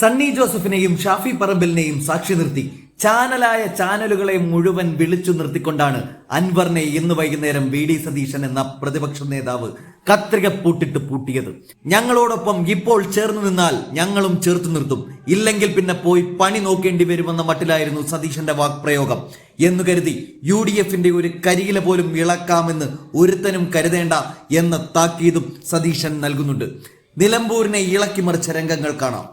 സണ്ണി ജോസഫിനെയും ഷാഫി പറമ്പിലിനെയും സാക്ഷി നിർത്തി ചാനലായ ചാനലുകളെ മുഴുവൻ വിളിച്ചു നിർത്തിക്കൊണ്ടാണ് അൻവറിനെ ഇന്ന് വൈകുന്നേരം വി ഡി സതീശൻ എന്ന പ്രതിപക്ഷ നേതാവ് കത്രിക പൂട്ടിയത്. ഞങ്ങളോടൊപ്പം ഇപ്പോൾ ചേർന്ന് നിന്നാൽ ഞങ്ങളും ചേർത്ത് നിർത്തും, ഇല്ലെങ്കിൽ പിന്നെ പോയി പണി നോക്കേണ്ടി വരുമെന്ന മട്ടിലായിരുന്നു സതീശന്റെ വാക്പ്രയോഗം. എന്നു കരുതി UDFന്റെ ഒരു കരിയില പോലും ഇളക്കാമെന്ന് ഒരുത്തനും കരുതേണ്ട എന്ന താക്കീതും സതീശൻ നൽകുന്നുണ്ട്. നിലമ്പൂരിനെ ഇളക്കിമറിച്ച രംഗങ്ങൾ കാണാം.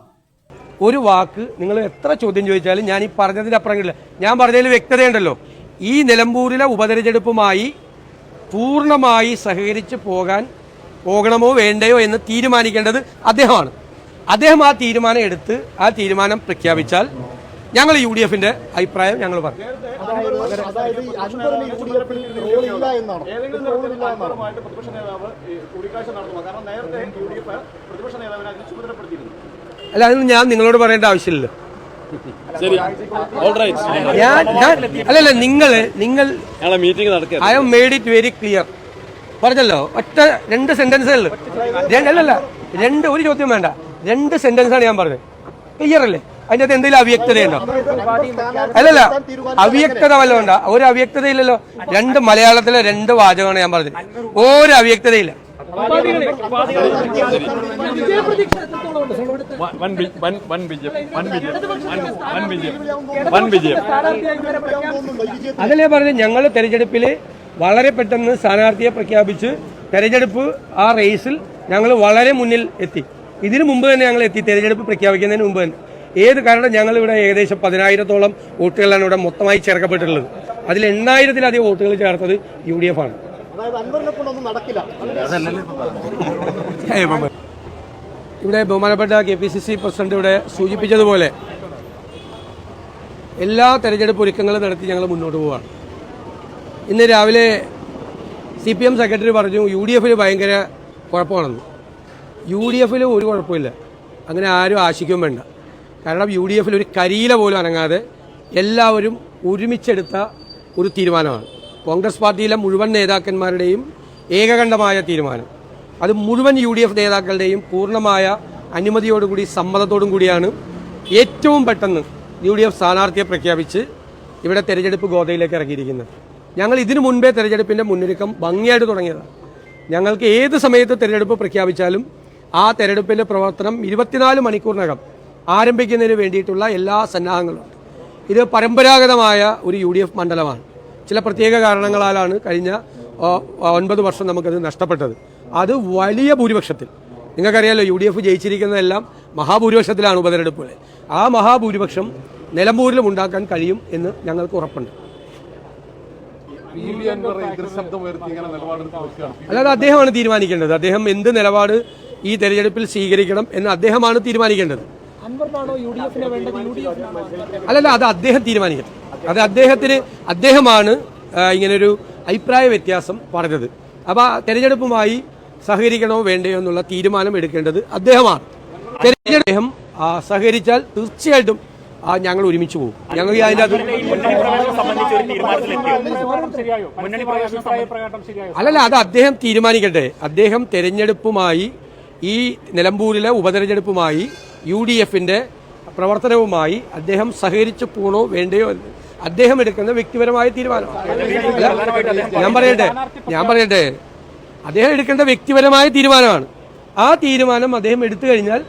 ഒരു വാക്ക് നിങ്ങൾ എത്ര ചോദ്യം ചോദിച്ചാലും ഞാൻ ഈ പറഞ്ഞതിന്റെ അപ്പുറങ്ങളില്ല. ഞാൻ പറഞ്ഞതിൽ വ്യക്തതയുണ്ടല്ലോ. ഈ നിലമ്പൂരിലെ ഉപതെരഞ്ഞെടുപ്പുമായി പൂർണ്ണമായി സഹകരിച്ച് പോകണമോ വേണ്ടയോ എന്ന് തീരുമാനിക്കേണ്ടത് അദ്ദേഹമാണ്. അദ്ദേഹം ആ തീരുമാനം എടുത്ത് ആ തീരുമാനം പ്രഖ്യാപിച്ചാൽ ഞങ്ങൾ UDFന്റെ അഭിപ്രായം ഞങ്ങൾ പറയും. അല്ല, അതൊന്നും ഞാൻ നിങ്ങളോട് പറയേണ്ട ആവശ്യമില്ല. അല്ലല്ല, നിങ്ങൾ I have made it very clear. പറഞ്ഞല്ലോ, ഒറ്റ 2 സെന്റൻസേ ഉള്ളൂ. അല്ലല്ല, ഒരു ചോദ്യം വേണ്ട, 2 സെന്റൻസാണ് ഞാൻ പറഞ്ഞത്. ക്ലിയർ അല്ലേ? അതിന്റെ അകത്ത് എന്തെങ്കിലും അവ്യക്തതയുണ്ടോ? അല്ലല്ല, അവ്യക്തത വല്ല ഉണ്ടോ? ഒരു അവ്യക്തതയില്ലല്ലോ. മലയാളത്തിലെ 2 വാചകമാണ് ഞാൻ പറഞ്ഞത്. ഒരു അവ്യക്തതയില്ല. അതല്ലേ പറഞ്ഞത്, ഞങ്ങൾ തെരഞ്ഞെടുപ്പിൽ വളരെ പെട്ടെന്ന് സ്ഥാനാർത്ഥിയെ പ്രഖ്യാപിച്ച് തെരഞ്ഞെടുപ്പ് ആ റേസിൽ ഞങ്ങൾ വളരെ മുന്നിൽ എത്തി. ഇതിനു മുമ്പ് തന്നെ ഞങ്ങൾ എത്തി, തെരഞ്ഞെടുപ്പ് പ്രഖ്യാപിക്കുന്നതിന് മുമ്പ് തന്നെ. കാരണം ഞങ്ങൾ ഇവിടെ ഏകദേശം 10,000-ഓളം വോട്ടുകളാണ് ഇവിടെ മൊത്തമായി ചേർക്കപ്പെട്ടിട്ടുള്ളത്. അതിൽ 8,000-ലധികം വോട്ടുകൾ ചേർത്തത് UDF ആണ്. ഇവിടെ ബഹുമാനപ്പെട്ട KPCC പ്രസിഡന്റ് ഇവിടെ സൂചിപ്പിച്ചതുപോലെ എല്ലാ തെരഞ്ഞെടുപ്പ് ഒരുക്കങ്ങളും നടത്തി ഞങ്ങൾ മുന്നോട്ട് പോവുകയാണ്. ഇന്ന് രാവിലെ CPM സെക്രട്ടറി പറഞ്ഞു UDFൽ ഭയങ്കര കുഴപ്പമാണെന്ന്. UDFൽ ഒരു കുഴപ്പമില്ല, അങ്ങനെ ആരും ആശിക്കുകയും വേണ്ട. കാരണം UDFൽ ഒരു കരിയില പോലും അനങ്ങാതെ എല്ലാവരും ഒരുമിച്ചെടുത്ത ഒരു തീരുമാനമാണ്. കോൺഗ്രസ് പാർട്ടിയിലെ മുഴുവൻ നേതാക്കന്മാരുടെയും ഏകകണ്ഠമായ തീരുമാനം. അത് മുഴുവൻ UDF നേതാക്കളുടെയും പൂർണ്ണമായ അനുമതിയോടുകൂടി സമ്മതത്തോടും കൂടിയാണ് ഏറ്റവും പെട്ടെന്ന് UDF സ്ഥാനാർത്ഥിയെ പ്രഖ്യാപിച്ച് ഇവിടെ തെരഞ്ഞെടുപ്പ് ഗോതയിലേക്ക് ഇറങ്ങിയിരിക്കുന്നത്. ഞങ്ങൾ ഇതിനു മുൻപേ തെരഞ്ഞെടുപ്പിൻ്റെ മുന്നൊരുക്കം ഭംഗിയായിട്ട് തുടങ്ങിയതാണ്. ഞങ്ങൾക്ക് ഏത് സമയത്ത് തെരഞ്ഞെടുപ്പ് പ്രഖ്യാപിച്ചാലും ആ തെരഞ്ഞെടുപ്പിൻ്റെ പ്രവർത്തനം 24 മണിക്കൂറിനകം ആരംഭിക്കുന്നതിന് വേണ്ടിയിട്ടുള്ള എല്ലാ സന്നാഹങ്ങളുണ്ട്. ഇത് പരമ്പരാഗതമായ ഒരു UDF മണ്ഡലമാണ്. ചില പ്രത്യേക കാരണങ്ങളാലാണ് കഴിഞ്ഞ 9 വർഷം നമുക്കത് നഷ്ടപ്പെട്ടത്. അത് വലിയ ഭൂരിപക്ഷത്തിൽ, നിങ്ങൾക്കറിയാലോ, UDF ജയിച്ചിരിക്കുന്നതെല്ലാം മഹാഭൂരിപക്ഷത്തിലാണ് ഉപതെരഞ്ഞെടുപ്പുകൾ. ആ മഹാഭൂരിപക്ഷം നിലമ്പൂരിലും ഉണ്ടാക്കാൻ കഴിയും എന്ന് ഞങ്ങൾക്ക് ഉറപ്പുണ്ട്. അല്ലാതെ അദ്ദേഹമാണ് തീരുമാനിക്കേണ്ടത്. അദ്ദേഹം എന്ത് നിലപാട് ഈ തെരഞ്ഞെടുപ്പിൽ സ്വീകരിക്കണം എന്ന് അദ്ദേഹമാണ് തീരുമാനിക്കേണ്ടത്. അല്ലല്ല, അത് അദ്ദേഹം തീരുമാനിക്കട്ടെ. അത് അദ്ദേഹമാണ് ഇങ്ങനൊരു അഭിപ്രായ വ്യത്യാസം പറഞ്ഞത്. അപ്പോൾ തെരഞ്ഞെടുപ്പുമായി സഹകരിക്കണോ വേണ്ടയോ എന്നുള്ള തീരുമാനം എടുക്കേണ്ടത് അദ്ദേഹമാണ്. അദ്ദേഹം സഹകരിച്ചാൽ തീർച്ചയായിട്ടും ഞങ്ങൾ ഒരുമിച്ച് പോകും. ഞങ്ങൾ അതിൻ്റെ അല്ലല്ല, അത് അദ്ദേഹം തീരുമാനിക്കട്ടെ. അദ്ദേഹം തെരഞ്ഞെടുപ്പുമായി, ഈ നിലമ്പൂരിലെ ഉപതെരഞ്ഞെടുപ്പുമായി, UDFന്റെ പ്രവർത്തനവുമായി അദ്ദേഹം സഹകരിച്ചു പോകണോ വേണ്ടയോ എന്ന് അദ്ദേഹം എടുക്കുന്ന വ്യക്തിപരമായ തീരുമാനമാണ്. ഞാൻ പറയട്ടെ, അദ്ദേഹം എടുക്കേണ്ട വ്യക്തിപരമായ തീരുമാനമാണ്. ആ തീരുമാനം അദ്ദേഹം എടുത്തു കഴിഞ്ഞാൽ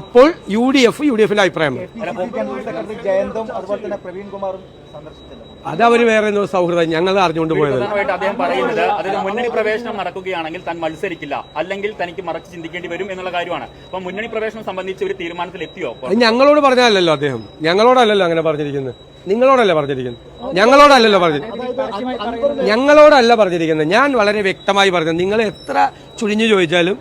അപ്പോൾ UDFിലെ അഭിപ്രായം അത് അവർ വേറെ എന്തോ സൗഹൃദം ഞങ്ങൾ അറിഞ്ഞുകൊണ്ട് പോയത്. മുന്നണി പ്രവേശനം നടക്കുകയാണെങ്കിൽ താൻ മത്സരിക്കില്ല, അല്ലെങ്കിൽ തനിക്ക് മറച്ച് ചിന്തിക്കേണ്ടി വരും എന്നുള്ള കാര്യമാണ്. അപ്പൊ മുന്നണി പ്രവേശനം സംബന്ധിച്ച് ഒരു തീരുമാനത്തിൽ എത്തിയോ? ഞങ്ങളോട് പറഞ്ഞല്ലോ അദ്ദേഹം. ഞങ്ങളോടല്ലല്ലോ അങ്ങനെ പറഞ്ഞിരിക്കുന്നത്, നിങ്ങളോടല്ല പറഞ്ഞിരിക്കുന്നത്. ഞങ്ങളോടല്ല പറഞ്ഞിരിക്കുന്നത്. ഞാൻ വളരെ വ്യക്തമായി പറഞ്ഞത്. നിങ്ങൾ എത്ര ചുഴിഞ്ഞു ചോദിച്ചാലും